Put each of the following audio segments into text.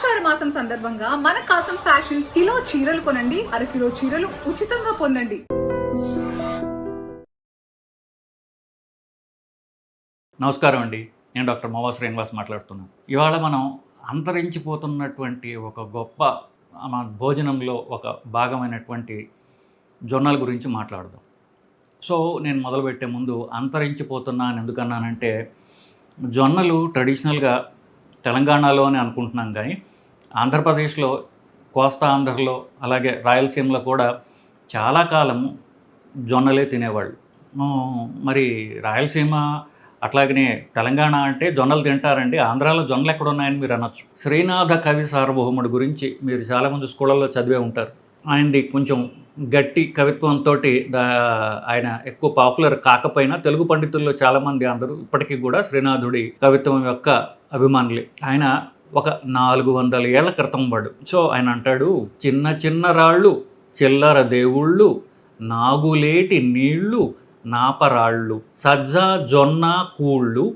ఆషాఢ మాసం సందర్భంగా మన కాసం ఫ్యాషన్స్ కిలో చీరలు కొనండి, అరకిలో చీరలు ఉచితంగా పొందండి. నమస్కారం అండి, నేను డాక్టర్ మోవా శ్రీనివాస్ మాట్లాడుతున్నాను. ఇవాళ మనం అంతరించిపోతున్నటువంటి ఒక గొప్ప మన భోజనంలో ఒక భాగమైనటువంటి జొన్నల గురించి మాట్లాడదాం. సో నేను మొదలుపెట్టే ముందు అంతరించిపోతున్నాను ఎందుకన్నానంటే, జొన్నలు ట్రెడిషనల్గా తెలంగాణలో అని అనుకుంటున్నాం, కానీ ఆంధ్రప్రదేశ్లో, కోస్తా ఆంధ్రలో, అలాగే రాయలసీమలో కూడా చాలా కాలము జొన్నలే తినేవాళ్ళు. మరి రాయలసీమ అట్లాగనే తెలంగాణ అంటే జొన్నలు తింటారండి, ఆంధ్రాలో జొన్నలు ఎక్కడ ఉన్నాయని మీరు అనొచ్చు. శ్రీనాథ కవి సార్వభౌముడి గురించి మీరు చాలామంది స్కూళ్ళల్లో చదివే ఉంటారు. ఆయనది కొంచెం గట్టి కవిత్వంతో ఆయన ఎక్కువ పాపులర్ కాకపోయినా తెలుగు పండితుల్లో చాలామంది అందరూ ఇప్పటికీ కూడా శ్రీనాథుడి కవిత్వం యొక్క అభిమానులే. ఆయన ఒక 400 ఏళ్ల క్రితం వాడు. సో ఆయన అంటాడు, చిన్న చిన్న రాళ్ళు చిల్లర దేవుళ్ళు, నాగులేటి నీళ్లు నాపరాళ్ళు, సజ్జ జొన్న కూళ్ళు,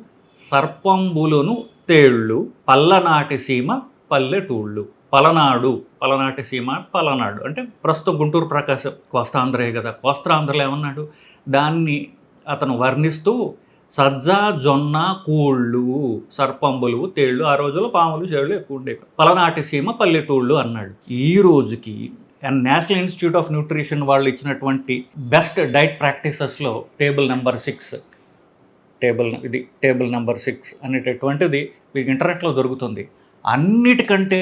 సర్పంబులను తేళ్ళు, పల్లనాటి సీమ పల్లెటూళ్ళు. పలనాటి సీమ పలనాడు అంటే ప్రస్తుతం గుంటూరు ప్రకాశం కోస్తాంధ్రే కదా. కోస్తాంధ్రలో ఏమన్నాడు, దాన్ని అతను వర్ణిస్తూ సజ్జ జొన్న కూళ్ళు, సర్పంబులు తేళ్ళు, ఆ రోజుల్లో పాములు చేళ్ళు ఎక్కువ ఉండేవి, పలనాటి సీమ పల్లెటూళ్ళు అన్నాడు. ఈ రోజుకి నేషనల్ ఇన్స్టిట్యూట్ ఆఫ్ న్యూట్రిషన్ వాళ్ళు ఇచ్చినటువంటి బెస్ట్ డైట్ ప్రాక్టీసెస్లో టేబుల్ నెంబర్ 6 అనేటటువంటిది మీకు ఇంటర్నెట్లో దొరుకుతుంది. అన్నిటికంటే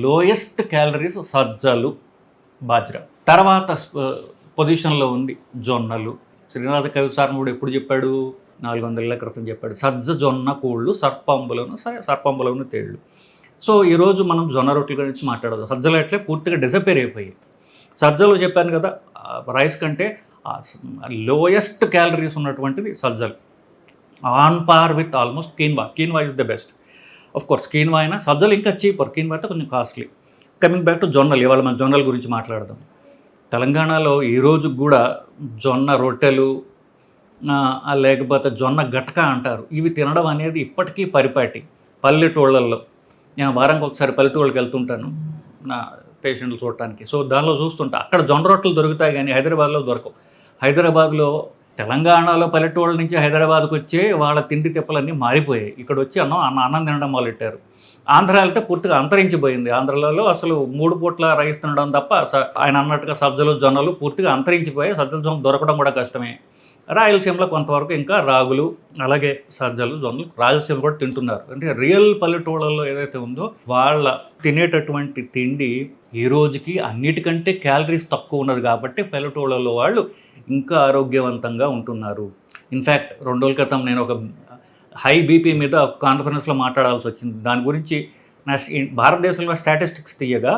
లోయెస్ట్ క్యాలరీస్ సజ్జలు, బాజ్రా. తర్వాత పొజిషన్లో ఉంది జొన్నలు. శ్రీనాథ కవి సార్ముడు ఎప్పుడు చెప్పాడు, 400 ఏళ్ల క్రితం చెప్పాడు, సజ్జ జొన్న కూళ్ళు సర్పంబులను తేళ్ళు. సో ఈరోజు మనం జొన్న రొట్టెల గురించి మాట్లాడదు. సజ్జలు అట్లే పూర్తిగా డిసపేర్ అయిపోయాయి. సజ్జలు చెప్పాను కదా, రైస్ కంటే లోయెస్ట్ క్యాలరీస్ ఉన్నటువంటిది సజ్జలు, on par with almost quinoa is the best. Of course quinoa అయినా సజ్జలు ఇంకా చీపర్, కీన్వా అయితే కొంచెం కాస్ట్లీ. కమింగ్ బ్యాక్ టు జొన్నలు, ఇవాళ మనం జొన్నల గురించి మాట్లాడదాం. తెలంగాణలో ఈ రోజు కూడా జొన్న రొట్టెలు లేకపోతే జొన్న గటక అంటారు, ఇవి తినడం అనేది ఇప్పటికీ పరిపాటి. పల్లెటూళ్ళల్లో నేను వారానికి ఒకసారి పల్లెటూళ్ళకి వెళ్తుంటాను నా పేషెంట్లు చూడటానికి. సో దానిలో చూస్తుంటా, అక్కడ జొన్న రొట్టెలు దొరుకుతాయి కానీ హైదరాబాద్లో దొరకవు. హైదరాబాద్లో, తెలంగాణలో పల్లెటూళ్ళ నుంచి హైదరాబాద్కి వచ్చే వాళ్ళ తిండి తిప్పలన్నీ మారిపోయాయి. ఇక్కడ వచ్చి అన్నం తినడం మొదలెట్టారు. ఆంధ్ర వెళ్తే పూర్తిగా అంతరించిపోయింది. ఆంధ్రలో అసలు 3 పూట్ల రైస్ తినడం తప్ప ఆయన అన్నట్టుగా సజ్జలు జొన్నలు పూర్తిగా అంతరించిపోయాయి. సజ్జల జొన్న దొరకడం కూడా కష్టమే. రాయలసీమలో కొంతవరకు ఇంకా రాగులు, అలాగే సజ్జలు జొన్నలు రాయలసీమ కూడా తింటున్నారు. అంటే రియల్ పల్లెటూళ్ళల్లో ఏదైతే ఉందో వాళ్ళ తినేటటువంటి తిండి ఈ రోజుకి అన్నిటికంటే క్యాలరీస్ తక్కువ ఉన్నది కాబట్టి పల్లెటూళ్ళల్లో వాళ్ళు ఇంకా ఆరోగ్యవంతంగా ఉంటున్నారు. ఇన్ఫ్యాక్ట్ 2 రోజుల క్రితం నేను ఒక హై బీపీ మీద కాన్ఫరెన్స్లో మాట్లాడాల్సి వచ్చింది. దాని గురించి భారతదేశంలో స్టాటిస్టిక్స్ తీయగా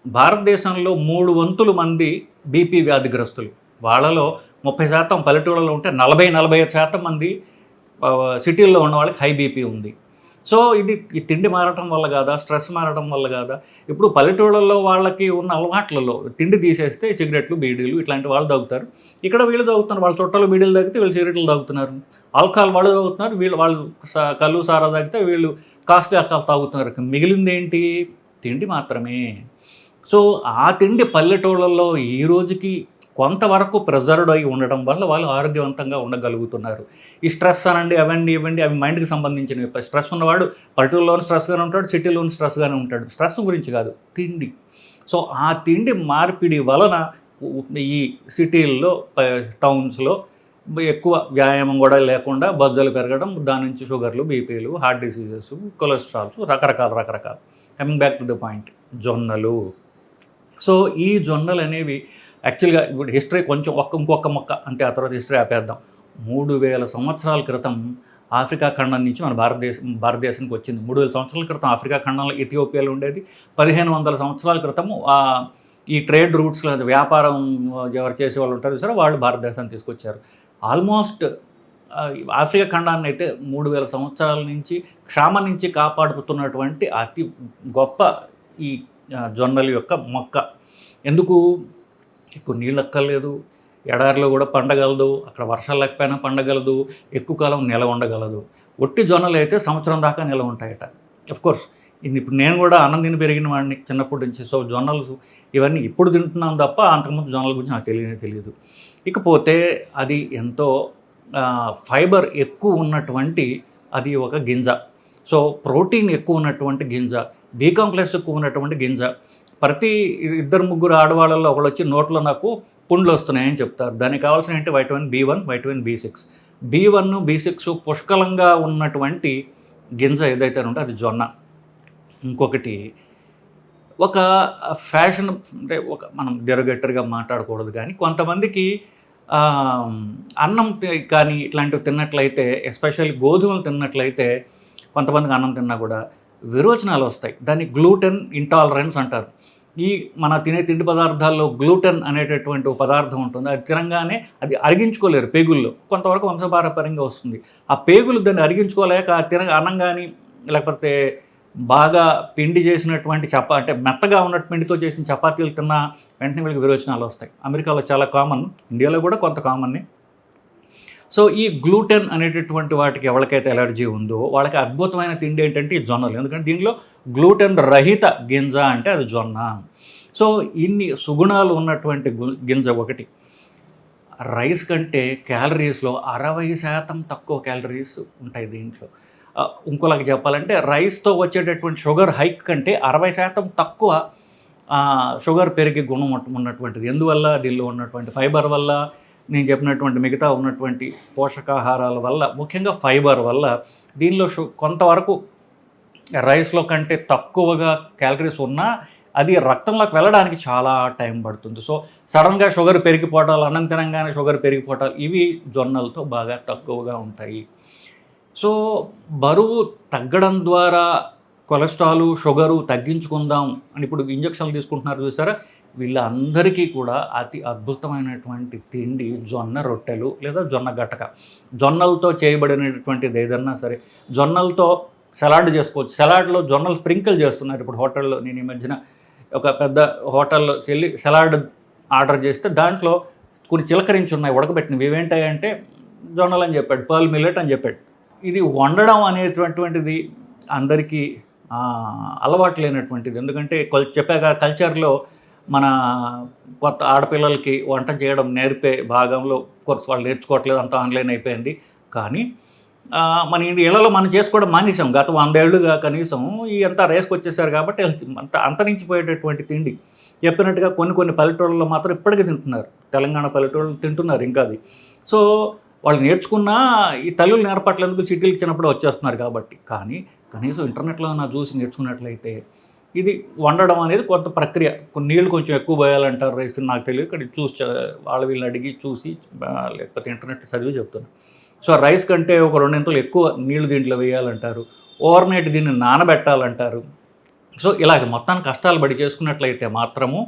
భారతదేశంలో 3 వంతుల మంది బీపీ వ్యాధిగ్రస్తులు. వాళ్ళలో 30% పల్లెటూళ్ళలో ఉంటే 40-45% మంది సిటీల్లో ఉన్న వాళ్ళకి హై బీపీ ఉంది. సో ఈ తిండి మారటం వల్ల కాదా, స్ట్రెస్ మారటం వల్ల కాదా? ఇప్పుడు పల్లెటూళ్ళల్లో వాళ్ళకి ఉన్న అలవాట్లలో తిండి తీసేస్తే సిగరెట్లు, బీడీలు ఇట్లాంటి వాళ్ళు తాగుతారు. ఇక్కడ వీళ్ళు తాగుతున్నారు, వాళ్ళ చుట్టాలు బీడీలు తాగితే వీళ్ళు సిగరెట్లు తాగుతున్నారు. ఆల్కహాల్ వాళ్ళు తాగుతున్నారు, వాళ్ళు కళ్ళు సారా తాగితే వీళ్ళు కాస్ట్లీ ఆల్కహాల్ తాగుతున్నారు. మిగిలింది ఏంటి? తిండి మాత్రమే. సో ఆ తిండి పల్లెటూళ్ళల్లో ఈ రోజుకి కొంతవరకు ప్రిజర్వ్డ్ అయి ఉండడం వల్ల వాళ్ళు ఆరోగ్యవంతంగా ఉండగలుగుతున్నారు. ఈ స్ట్రెస్ అనండి, ఇవ్వండి అవి మైండ్కి సంబంధించినవి. స్ట్రెస్ ఉన్నవాడు పల్లెటూరులోని స్ట్రెస్గానే ఉంటాడు, సిటీలోని స్ట్రెస్గానే ఉంటాడు. స్ట్రెస్ గురించి కాదు, తిండి. సో ఆ తిండి మార్పిడి వలన ఈ సిటీల్లో, టౌన్స్లో ఎక్కువ వ్యాయామం కూడా లేకుండా బొజ్జలు పెరగడం, దాని నుంచి షుగర్లు, బీపీలు, హార్ట్ డిసీజెస్, కొలెస్ట్రాల్స్, రకరకాల. Coming back to the point, జొన్నలు. సో ఈ జొన్నలు అనేవి యాక్చువల్గా ఇప్పుడు హిస్టరీ కొంచెం ఇంకొక మొక్క అంటే ఆ తర్వాత హిస్టరీ ఆపేద్దాం. 3000 సంవత్సరాల క్రితం ఆఫ్రికా ఖండం నుంచి మన భారతదేశానికి వచ్చింది. 3000 సంవత్సరాల క్రితం ఆఫ్రికా ఖండంలో ఇథియోపియాలో ఉండేది. 1500 సంవత్సరాల క్రితము ఈ ట్రేడ్ రూట్స్లో వ్యాపారం ఎవరు చేసే వాళ్ళు ఉంటారు సరే, వాళ్ళు భారతదేశాన్ని తీసుకొచ్చారు. ఆల్మోస్ట్ ఆఫ్రికా ఖండాన్ని అయితే 3000 సంవత్సరాల నుంచి క్షామ నుంచి కాపాడుతున్నటువంటి అతి గొప్ప ఈ జొన్నల యొక్క మొక్క. ఎందుకు? ఎక్కువ నీళ్ళు అక్కర్లేదు, ఎడారిలో కూడా పండగలదు, అక్కడ వర్షాలు లేకపోయినా పండగలదు, ఎక్కువ కాలం నిల ఉండగలదు. ఒట్టి జొన్నలు అయితే సంవత్సరం దాకా నిల ఉంటాయట. అఫ్కోర్స్ ఇప్పుడు నేను కూడా అన్నం తిని పెరిగిన వాడిని చిన్నప్పటి నుంచి. సో జొన్నలు ఇవన్నీ ఇప్పుడు తింటున్నాం తప్ప అంతకుముందు జొన్నల గురించి నాకు తెలియదు. ఇకపోతే అది ఎంతో ఫైబర్ ఎక్కువ ఉన్నటువంటి అది ఒక గింజ. సో ప్రోటీన్ ఎక్కువ ఉన్నటువంటి గింజ, బి కాంప్లెక్స్ ఎక్కువ ఉన్నటువంటి గింజ. ప్రతి 2-3 ఆడవాళ్ళలో ఒకళ్ళు వచ్చి నోట్లో నాకు పుండ్లు వస్తున్నాయని చెప్తారు. దానికి కావాల్సిన ఏంటి? Vitamin B1, vitamin B6. B1, B6 పుష్కలంగా ఉన్నటువంటి గింజ ఏదైతే ఉంటే అది జొన్న. ఇంకొకటి ఒక ఫ్యాషన్ అంటే మనం డెరగేటర్గా మాట్లాడకూడదు, కానీ కొంతమందికి అన్నం కానీ ఇట్లాంటివి తిన్నట్లయితే, ఎస్పెషల్లీ గోధుమలు తిన్నట్లయితే కొంతమందికి అన్నం తిన్నా కూడా విరోచనాలు వస్తాయి. దాన్ని గ్లూటెన్ ఇంటాలరెన్స్ అంటారు. ఈ మన తినే తిండి పదార్థాల్లో గ్లూటెన్ అనేటటువంటి ఒక పదార్థం ఉంటుంది. అది తినగానే అది అరిగించుకోలేరు పేగుల్లో. కొంతవరకు వంశపారపర్యంగా వస్తుంది. ఆ పేగులు దాన్ని అరిగించుకోలేక అన్నం కానీ లేకపోతే బాగా పిండి చేసినటువంటి అంటే మెత్తగా ఉన్నట్టు పిండితో చేసిన చపాతీలు తిన్న వెంటనే వీళ్ళకి విరోచనాలు వస్తాయి. అమెరికాలో చాలా కామన్, ఇండియాలో కూడా కొంత కామన్నే. సో ఈ గ్లూటెన్ అనేటటువంటి వాటికి ఎవరికైతే ఎలర్జీ ఉందో వాళ్ళకి అద్భుతమైన తిండి ఏంటంటే ఈ జొన్నలు. ఎందుకంటే దీనిలో గ్లూటెన్ రహిత గింజ అంటే అది జొన్న. సో ఇన్ని సుగుణాలు ఉన్నటువంటి గింజ ఒకటి. రైస్ కంటే క్యాలరీస్లో 60% తక్కువ క్యాలరీస్ ఉంటాయి దీంట్లో. ఇంకోలాగా చెప్పాలంటే రైస్తో వచ్చేటటువంటి షుగర్ హైక్ కంటే 60% తక్కువ షుగర్ పెరిగే గుణం ఉన్నటువంటిది. ఎందువల్ల? దీనిలో ఉన్నటువంటి ఫైబర్ వల్ల, నేను చెప్పినటువంటి మిగతా ఉన్నటువంటి పోషకాహారాల వల్ల, ముఖ్యంగా ఫైబర్ వల్ల దీనిలో కొంతవరకు రైస్లో కంటే తక్కువగా క్యాలరీస్ ఉన్నా అది రక్తంలోకి వెళ్ళడానికి చాలా టైం పడుతుంది. సో సడన్గా షుగర్ పెరిగిపోవటాలు, అన్నం తినంగానే షుగర్ పెరిగిపోవటాలు ఇవి జొన్నలతో బాగా తక్కువగా ఉంటాయి. సో బరువు తగ్గడం ద్వారా కొలెస్ట్రాల్, షుగరు తగ్గించుకుందాం అని ఇప్పుడు ఇంజక్షన్లు తీసుకుంటున్నారు చూసారా, వీళ్ళందరికీ కూడా అతి అద్భుతమైనటువంటి తిండి జొన్న రొట్టెలు లేదా జొన్న గటక. జొన్నలతో చేయబడినటువంటిది ఏదన్నా సరే, జొన్నలతో సలాడ్ చేసుకోవచ్చు. సలాడ్లో జొన్నలు స్ప్రింకిల్ చేస్తున్నారు ఇప్పుడు హోటల్లో. నేను ఈ మధ్యన ఒక పెద్ద హోటల్లో వెళ్ళి సలాడ్ ఆర్డర్ చేస్తే దాంట్లో కొన్ని చిలకరించి ఉన్నాయి ఉడకబెట్టినవి. ఇవేంటాయంటే జొన్నలు అని చెప్పాడు, పర్ల్ మిల్లెట్ అని చెప్పాడు. ఇది వండడం అనేటువంటిది అందరికీ అలవాటు లేనటువంటిది. ఎందుకంటే చెప్పాక కల్చర్లో మన కొత్త ఆడపిల్లలకి వంట చేయడం నేర్పే భాగంలో కోర్స్ వాళ్ళు నేర్చుకోవట్లేదు, అంతా ఆన్లైన్ అయిపోయింది. కానీ మన ఇళ్లలో మనం చేసుకోవడం మానేసాం. గత 100 ఏళ్ళుగా కనీసం ఈ అంతా రేసుకు వచ్చేసారు కాబట్టి అంతరించిపోయేటటువంటి తిండి. చెప్పినట్టుగా కొన్ని పల్లెటూళ్ళలో మాత్రం ఇప్పటికీ తింటున్నారు. తెలంగాణ పల్లెటూళ్ళు తింటున్నారు ఇంకా అది. సో వాళ్ళు నేర్చుకున్నా ఈ తల్లులు నేర్పట్లేందుకు సిటీలకు చిన్నప్పుడు వచ్చేస్తున్నారు కాబట్టి. కానీ కనీసం ఇంటర్నెట్లో చూసి నేర్చుకున్నట్లయితే ఇది వండడం అనేది కొంత ప్రక్రియ. కొన్ని నీళ్ళు కొంచెం ఎక్కువ పోయాలంటారు రైస్, నాకు తెలియదు. ఇక్కడ చూసి వీళ్ళని అడిగి చూసి లేకపోతే ఇంటర్నెట్ చదివి చెప్తున్నాను. సో రైస్ కంటే ఒక 2 ఇంతలు ఎక్కువ నీళ్లు దీంట్లో వేయాలంటారు. ఓవర్ నైట్ దీన్ని నానబెట్టాలంటారు. సో ఇలాగ మొత్తాన్ని కష్టాలు పడి చేసుకున్నట్లయితే మాత్రము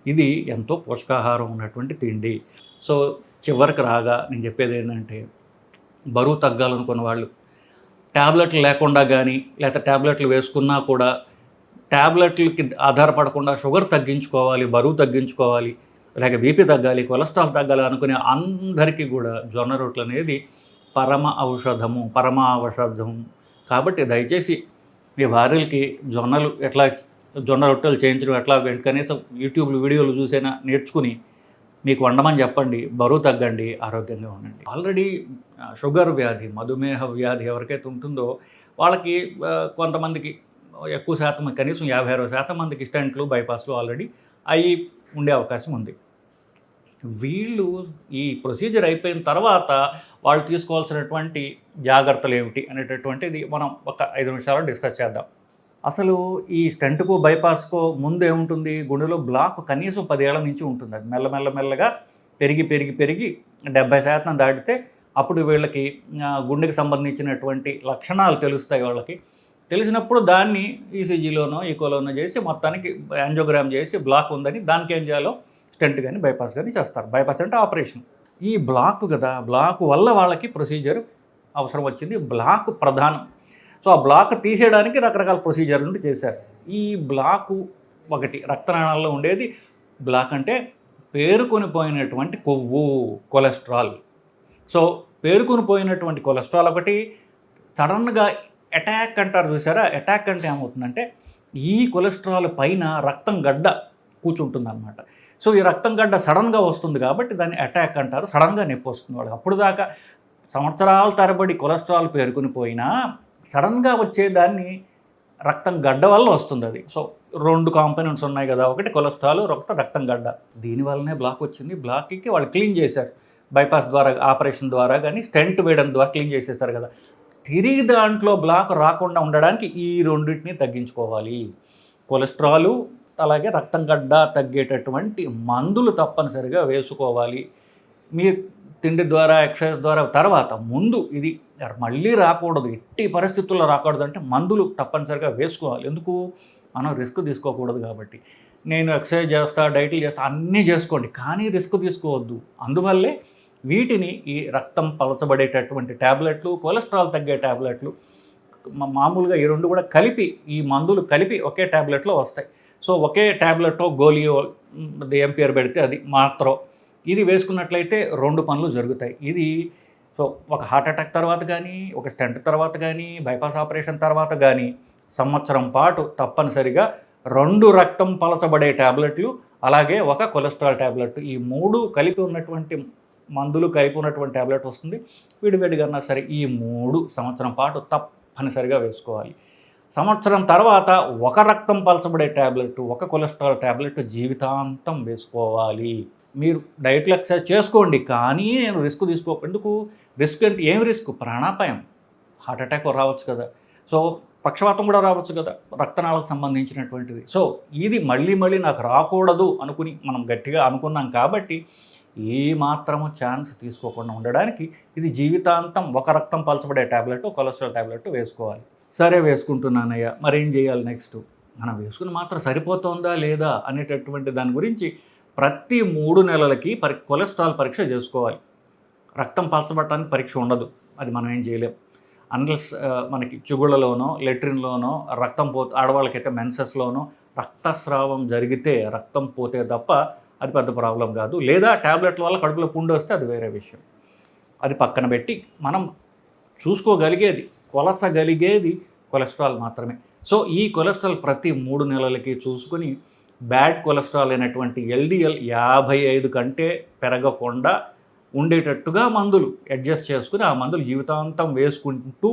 ఇది ఎంతో పోషకాహారం ఉన్నటువంటి తిండి. సో చివరికి రాగా నేను చెప్పేది ఏంటంటే, బరువు తగ్గాలనుకున్న వాళ్ళు ట్యాబ్లెట్లు లేకుండా కానీ, లేకపోతే ట్యాబ్లెట్లు వేసుకున్నా కూడా ట్యాబ్లెట్లకి ఆధారపడకుండా షుగర్ తగ్గించుకోవాలి, బరువు తగ్గించుకోవాలి, లేక బీపీ తగ్గాలి, కొలెస్ట్రాల్ తగ్గాలి అనుకునే అందరికీ కూడా జొన్న రొట్టెలు అనేది పరమ ఔషధము. కాబట్టి దయచేసి మీ భార్యలకి జొన్న రొట్టెలు చేయించడం ఎట్లా కనీసం యూట్యూబ్ వీడియోలు చూసైనా నేర్చుకుని మీకు వండమని చెప్పండి. బరువు తగ్గండి, ఆరోగ్యంగా ఉండండి. ఆల్రెడీ షుగర్ వ్యాధి, మధుమేహ వ్యాధి ఎవరికైతే ఉంటుందో వాళ్ళకి కొంతమందికి ఎక్కువ శాతం, కనీసం 50-60% మందికి స్టెంట్లు, బైపాస్లు ఆల్రెడీ అవి ఉండే అవకాశం ఉంది. వీళ్ళు ఈ ప్రొసీజర్ అయిపోయిన తర్వాత వాళ్ళు తీసుకోవాల్సినటువంటి జాగ్రత్తలు ఏమిటి అనేటటువంటిది మనం ఒక 5 నిమిషాలు డిస్కస్ చేద్దాం. అసలు ఈ స్టెంట్కు, బైపాస్కో ముందు ఏముంటుంది? గుండెలో బ్లాక్ కనీసం 10 ఏళ్ల నుంచి ఉంటుంది. అది మెల్లగా పెరిగి 70% దాటితే అప్పుడు వీళ్ళకి గుండెకి సంబంధించినటువంటి లక్షణాలు తెలుస్తాయి. వాళ్ళకి తెలిసినప్పుడు దాన్ని ఈసీజీలోనో ఈకోలోనో చేసి మొత్తానికి యాంజియోగ్రామ్ చేసి బ్లాక్ ఉందని దానికి ఏం చేయాలో స్టెంట్ కానీ బైపాస్ కానీ చేస్తారు. బైపాస్ అంటే ఆపరేషన్. ఈ బ్లాక్ కదా, బ్లాక్ వల్ల వాళ్ళకి ప్రొసీజర్ అవసరం వచ్చింది. బ్లాక్ ప్రధానం. సో ఆ బ్లాక్ తీసేయడానికి రకరకాల ప్రొసీజర్లు చేశారు. ఈ బ్లాకు ఒకటి రక్తనాళాల్లో ఉండేది. బ్లాక్ అంటే పేరుకొని పోయినటువంటి కొవ్వు, కొలెస్ట్రాల్. సో పేరుకొని పోయినటువంటి కొలెస్ట్రాల్ ఒకటి. సడన్గా అటాక్ అంటారు చూసారా, అటాక్ అంటే ఏమవుతుందంటే ఈ కొలెస్ట్రాల్ పైన రక్తం గడ్డ కూర్చుంటుందన్నమాట. సో ఈ రక్తం గడ్డ సడన్గా వస్తుంది కాబట్టి దాన్ని అటాక్ అంటారు. సడన్గా నొప్పి వస్తుంది వాళ్ళకి. అప్పుడు దాకా సంవత్సరాల తరబడి కొలెస్ట్రాల్ పేరుకుని పోయినా సడన్గా వచ్చేదాన్ని రక్తం గడ్డ వల్ల వస్తుంది అది. సో 2 కాంపోనెంట్స్ ఉన్నాయి కదా, ఒకటి కొలెస్ట్రాల్, రక్తం గడ్డ. దీనివల్లనే బ్లాక్ వచ్చింది. బ్లాక్కి వాళ్ళు క్లీన్ చేశారు, బైపాస్ ద్వారా, ఆపరేషన్ ద్వారా కానీ స్టెంట్ వేయడం ద్వారా క్లీన్ చేసేస్తారు కదా. తిరిగి దాంట్లో బ్లాక్ రాకుండా ఉండడానికి ఈ రెండింటిని తగ్గించుకోవాలి. కొలెస్ట్రాలు అలాగే రక్తం గడ్డ తగ్గేటటువంటి మందులు తప్పనిసరిగా వేసుకోవాలి. మీ తిండి ద్వారా, ఎక్సర్సైజ్ ద్వారా, తర్వాత ముందు ఇది మళ్ళీ రాకూడదు, ఎట్టి పరిస్థితుల్లో రాకూడదు అంటే మందులు తప్పనిసరిగా వేసుకోవాలి. ఎందుకు? మనం రిస్క్ తీసుకోకూడదు కాబట్టి. నేను ఎక్సర్సైజ్ చేస్తా, డైట్లు చేస్తా, అన్నీ చేసుకోండి, కానీ రిస్క్ తీసుకోవద్దు. అందువల్లే వీటిని ఈ రక్తం పలచబడేటటువంటి ట్యాబ్లెట్లు, కొలెస్ట్రాల్ తగ్గే ట్యాబ్లెట్లు, మామూలుగా ఈ 2 కూడా కలిపి, ఈ మందులు కలిపి ఒకే ట్యాబ్లెట్లో వస్తాయి. సో ఒకే ట్యాబ్లెట్ గోలియో ఏం పేరు పెడితే అది మాత్రం ఇది వేసుకున్నట్లయితే 2 పనులు జరుగుతాయి. ఇది సో ఒక హార్ట్ అటాక్ తర్వాత కానీ, ఒక స్టెంట్ తర్వాత కానీ, బైపాస్ ఆపరేషన్ తర్వాత కానీ సంవత్సరం పాటు తప్పనిసరిగా 2 రక్తం పలచబడే ట్యాబ్లెట్లు, అలాగే ఒక కొలెస్ట్రాల్ ట్యాబ్లెట్, ఈ 3 కలిపి ఉన్నటువంటి మందులు కలిపి ఉన్నటువంటి ట్యాబ్లెట్ వస్తుంది. విడివిడిగా సరే ఈ 3 సంవత్సరం పాటు తప్పనిసరిగా వేసుకోవాలి. సంవత్సరం తర్వాత ఒక రక్తం పలచబడే ట్యాబ్లెట్, ఒక కొలెస్ట్రాల్ ట్యాబ్లెట్ జీవితాంతం వేసుకోవాలి. మీరు డైట్లో ఎక్సర్సైజ్ చేసుకోండి, కానీ నేను రిస్క్ తీసుకోకు. ఎందుకు రిస్క్ అంటే? ఏం రిస్క్? ప్రాణాపాయం, హార్ట్ అటాక్ రావచ్చు కదా, సో పక్షవాతం కూడా రావచ్చు కదా, రక్తనాళాలకు సంబంధించినటువంటిది. సో ఇది మళ్ళీ నాకు రాకూడదు అనుకుని మనం గట్టిగా అనుకున్నాం కాబట్టి ఏ మాత్రము ఛాన్స్ తీసుకోకుండా ఉండడానికి ఇది జీవితాంతం ఒక రక్తం పలచబడే ట్యాబ్లెట్, కొలెస్ట్రాల్ ట్యాబ్లెట్ వేసుకోవాలి. సరే వేసుకుంటున్నానయ్యా, మరి ఏం చేయాలి నెక్స్ట్? మనం వేసుకుని మాత్రం సరిపోతుందా లేదా అనేటటువంటి దాని గురించి ప్రతి 3 నెలలకి కొలెస్ట్రాల్ పరీక్ష చేసుకోవాలి. రక్తం పలచబడటానికి పరీక్ష ఉండదు, అది మనం ఏం చేయలేం. అన్లెస్ మనకి చిగుళ్ళలోనో, లెట్రిన్లోనో రక్తం పోతే, ఆడవాళ్ళకైతే మెన్సెస్లోనో రక్తస్రావం జరిగితే రక్తం పోతే తప్ప అది పెద్ద ప్రాబ్లం కాదు. లేదా ట్యాబ్లెట్ల వల్ల కడుపులో పుండు వస్తే అది వేరే విషయం. అది పక్కన పెట్టి మనం చూసుకోగలిగేది, కొలచగలిగేది కొలెస్ట్రాల్ మాత్రమే. సో ఈ కొలెస్ట్రాల్ ప్రతి 3 నెలలకి చూసుకుని బ్యాడ్ కొలెస్ట్రాల్ అయినటువంటి LDL 55 కంటే పెరగకుండా ఉండేటట్టుగా మందులు అడ్జస్ట్ చేసుకుని ఆ మందులు జీవితాంతం వేసుకుంటూ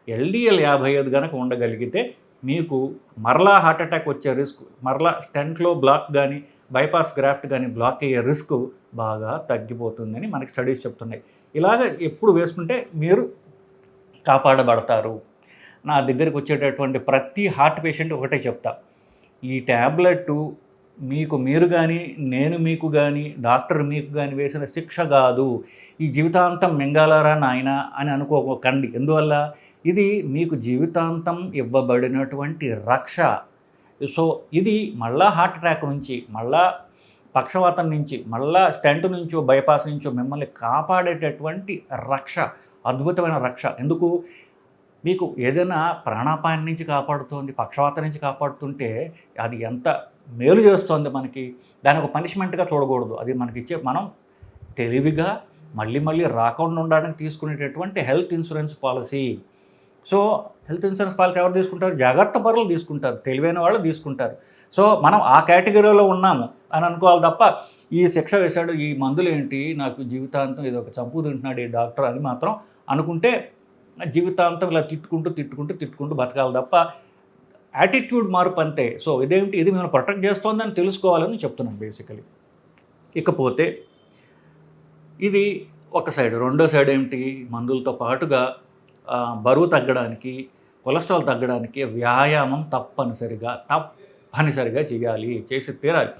LDL 55 కనుక ఉండగలిగితే మీకు మరలా హార్ట్ అటాక్ వచ్చే రిస్క్, మరలా స్టెంట్లో బ్లాక్ కానీ, బైపాస్ గ్రాఫ్ట్ కానీ బ్లాక్ అయ్యే రిస్క్ బాగా తగ్గిపోతుందని మనకి స్టడీస్ చెప్తున్నాయి. ఇలాగ ఎప్పుడు వేసుకుంటే మీరు కాపాడబడతారు. నా దగ్గరికి వచ్చేటటువంటి ప్రతి హార్ట్ పేషెంట్ ఒకటే చెప్తా, ఈ ట్యాబ్లెట్ మీకు మీరు కానీ, నేను మీకు కానీ, డాక్టర్ మీకు కానీ వేసిన శిక్ష కాదు, ఈ జీవితాంతం మింగాలరా నాయన అని అనుకోకండి. ఎందువల్ల? ఇది మీకు జీవితాంతం ఇవ్వబడినటువంటి రక్ష. సో ఇది మళ్ళా హార్ట్ అటాక్ నుంచి, మళ్ళా పక్షవాతం నుంచి, మళ్ళా స్టెంట్ నుంచో, బైపాస్ నుంచో మిమ్మల్ని కాపాడేటటువంటి రక్ష, అద్భుతమైన రక్ష. ఎందుకు? మీకు ఏదైనా ప్రాణాపాయం నుంచి కాపాడుతుంది, పక్షవాతం నుంచి కాపాడుతుంటే అది ఎంత మేలు చేస్తుంది మనకి. దాని ఒక పనిష్మెంట్గా చూడకూడదు. అది మనకిచ్చే, మనం తెలివిగా మళ్ళీ రాకుండా ఉండడానికి తీసుకునేటటువంటి health insurance policy. So health insurance policy ఎవరు తీసుకుంటారు? జాగ్రత్త పరులు తీసుకుంటారు, తెలివైన వాళ్ళు తీసుకుంటారు. సో మనం ఆ కేటగిరీలో ఉన్నాము అని అనుకోవాలి తప్ప ఈ శిక్ష వేశాడు, ఈ మందులు ఏంటి, నాకు జీవితాంతం ఇది ఒక చంపు తింటున్నాడు ఈ డాక్టర్ అని మాత్రం అనుకుంటే జీవితాంతం ఇలా తిట్టుకుంటూ బతకాలి తప్ప యాటిట్యూడ్ మార్పు అంతే. సో ఇదేంటి, ఇది మేము ప్రొటెక్ట్ చేస్తోందని తెలుసుకోవాలని చెప్తున్నాను బేసికలీ. ఇకపోతే ఇది ఒక సైడ్. రెండో సైడ్ ఏమిటి? మందులతో పాటుగా బరువు తగ్గడానికి, కొలెస్ట్రాల్ తగ్గడానికి వ్యాయామం తప్పనిసరిగా చేయాలి, చేసి తీరాలి.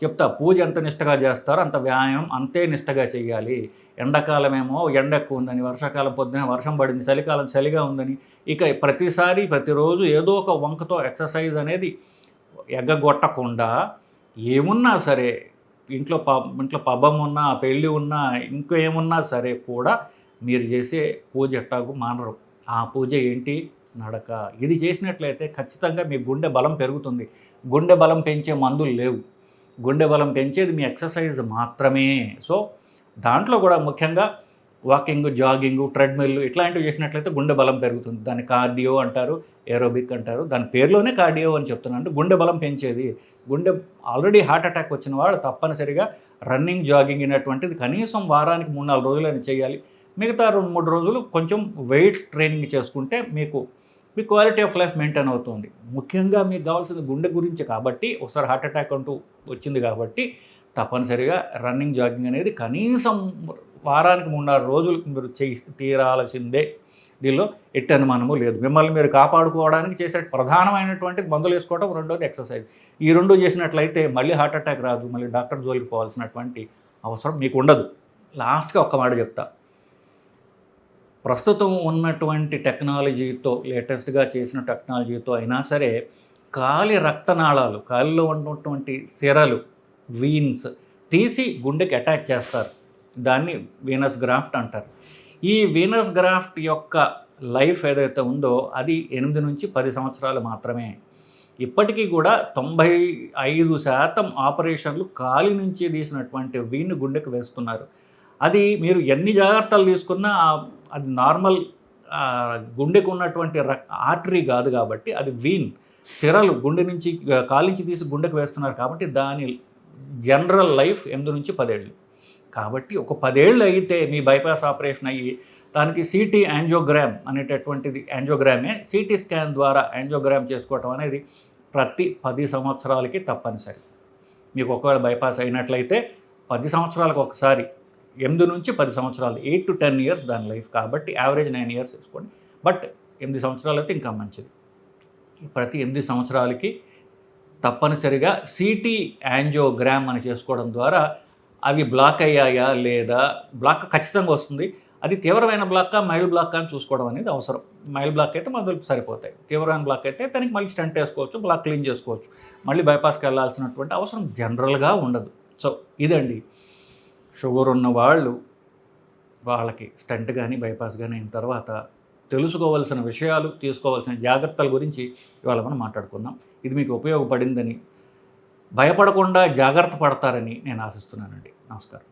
చెప్తా, పూజ ఎంత నిష్టగా చేస్తారో అంత వ్యాయామం అంతే నిష్టగా చేయాలి. ఎండాకాలం ఏమో ఎండ ఎక్కువ ఉందని, వర్షాకాలం పొద్దున వర్షం పడింది, చలికాలం చలిగా ఉందని, ఇక ప్రతిరోజు ఏదో ఒక వంకతో ఎక్సర్సైజ్ అనేది ఎగ్గగొట్టకుండా ఏమున్నా సరే, ఇంట్లో పబ్బం ఉన్నా, పెళ్ళి ఉన్నా, ఇంకో ఏమున్నా సరే కూడా మీరు చేసే పూజ ఎట్టాగు మానరు. ఆ పూజ ఏంటి? నడక. ఇది చేసినట్లయితే ఖచ్చితంగా మీ గుండె బలం పెరుగుతుంది. గుండె బలం పెంచే మందులు లేవు, గుండె బలం పెంచేది మీ ఎక్సర్సైజ్ మాత్రమే. సో దాంట్లో కూడా ముఖ్యంగా వాకింగ్, జాగింగ్, ట్రెడ్మిల్ ఇట్లాంటివి చేసినట్లయితే గుండె బలం పెరుగుతుంది. దాన్ని కార్డియో అంటారు, ఏరోబిక్ అంటారు. దాని పేరులోనే కార్డియో అని చెప్తున్నాను. అంటే గుండె బలం పెంచేది. గుండె ఆల్రెడీ హార్ట్ అటాక్ వచ్చిన వాళ్ళు తప్పనిసరిగా రన్నింగ్, జాగింగ్ అనేటువంటిది కనీసం వారానికి 3-4 రోజులైనా చేయాలి. మిగతా 2-3 రోజులు కొంచెం వెయిట్ ట్రైనింగ్ చేసుకుంటే మీ క్వాలిటీ ఆఫ్ లైఫ్ మెయింటైన్ అవుతుంది. ముఖ్యంగా మీకు కావాల్సింది గుండె గురించి కాబట్టి, ఒకసారి హార్ట్ అటాక్ అంటూ వచ్చింది కాబట్టి తప్పనిసరిగా రన్నింగ్, జాగింగ్ అనేది కనీసం వారానికి 3-4 రోజులు మీరు చేసి తీరాల్సిందే. దీనిలో ఎట్టి అనుమానము లేదు. మిమ్మల్ని మీరు కాపాడుకోవడానికి చేసే ప్రధానమైనటువంటిది మందులు వేసుకోవడం, రెండోది ఎక్సర్సైజ్. ఈ 2 చేసినట్లయితే మళ్ళీ హార్ట్ అటాక్ రాదు, మళ్ళీ డాక్టర్ జోలికి పోవాల్సినటువంటి అవసరం మీకు ఉండదు. లాస్ట్గా ఒక్క మాట చెప్తా. ప్రస్తుతం ఉన్నటువంటి టెక్నాలజీతో, లేటెస్ట్గా చేసిన టెక్నాలజీతో అయినా సరే కాలి రక్తనాళాలు, కాలిలో ఉన్నటువంటి సిరలు, వీన్స్ తీసి గుండెకి అటాక్ చేస్తారు. దాన్ని వీనస్ గ్రాఫ్ట్ అంటారు. ఈ వీనస్ గ్రాఫ్ట్ యొక్క లైఫ్ ఏదైతే ఉందో అది 8 నుంచి 10 సంవత్సరాలు మాత్రమే. ఇప్పటికీ కూడా 95% ఆపరేషన్లు కాలి నుంచి తీసినటువంటి వీన్ గుండెకు వేస్తున్నారు. అది మీరు ఎన్ని జాగ్రత్తలు తీసుకున్నా అది నార్మల్ గుండెకు ఉన్నటువంటి ఆర్టరీ కాదు కాబట్టి అది వీన్, సిరలు గుండె నుంచి కాలి నుంచి తీసి గుండెకు వేస్తున్నారు కాబట్టి దాని జనరల్ లైఫ్ 8 నుంచి 10 ఏళ్ళు. కాబట్టి ఒక 10 ఏళ్ళు అయితే మీ బైపాస్ ఆపరేషన్ అయ్యి దానికి సిటీ యాంజియోగ్రామ్ అనేటటువంటిది, యాంజియోగ్రామే సిటీ స్కాన్ ద్వారా యాంజియోగ్రామ్ చేసుకోవటం అనేది ప్రతి 10 సంవత్సరాలకి తప్పనిసరి. మీకు ఒకవేళ బైపాస్ అయినట్లయితే 10 సంవత్సరాలకు ఒకసారి, 8 నుంచి 10 సంవత్సరాలు, 8 to 10 ఇయర్స్ దాని లైఫ్. కాబట్టి యావరేజ్ 9 ఇయర్స్ వేసుకోండి. బట్ 8 సంవత్సరాలు అయితే ఇంకా మంచిది. ప్రతి 8 సంవత్సరాలకి తప్పనిసరిగా సిటీ యాంజియోగ్రామ్ అని చేసుకోవడం ద్వారా అవి బ్లాక్ అయ్యాయా లేదా, బ్లాక్ ఖచ్చితంగా వస్తుంది. అది తీవ్రమైన బ్లాక్కా, మైల్డ్ బ్లాక్కా అని చూసుకోవడం అనేది అవసరం. మైల్డ్ బ్లాక్ అయితే మందులు సరిపోతాయి. తీవ్రమైన బ్లాక్ అయితే దానికి మళ్ళీ స్టంట్ వేసుకోవచ్చు, బ్లాక్ క్లీన్ చేసుకోవచ్చు. మళ్ళీ బైపాస్కి వెళ్ళాల్సినటువంటి అవసరం జనరల్గా ఉండదు. సో ఇదండి, షుగర్ ఉన్న వాళ్ళకి స్టంట్ కానీ బైపాస్ కానీ అయిన తర్వాత తెలుసుకోవాల్సిన విషయాలు, తీసుకోవాల్సిన జాగ్రత్తల గురించి ఇవాళ మనం మాట్లాడుకున్నాం. ఇది మీకు ఉపయోగపడిందని, భయపడకుండా జాగ్రత్త పడతారని నేను ఆశిస్తున్నానండి. నమస్కారం.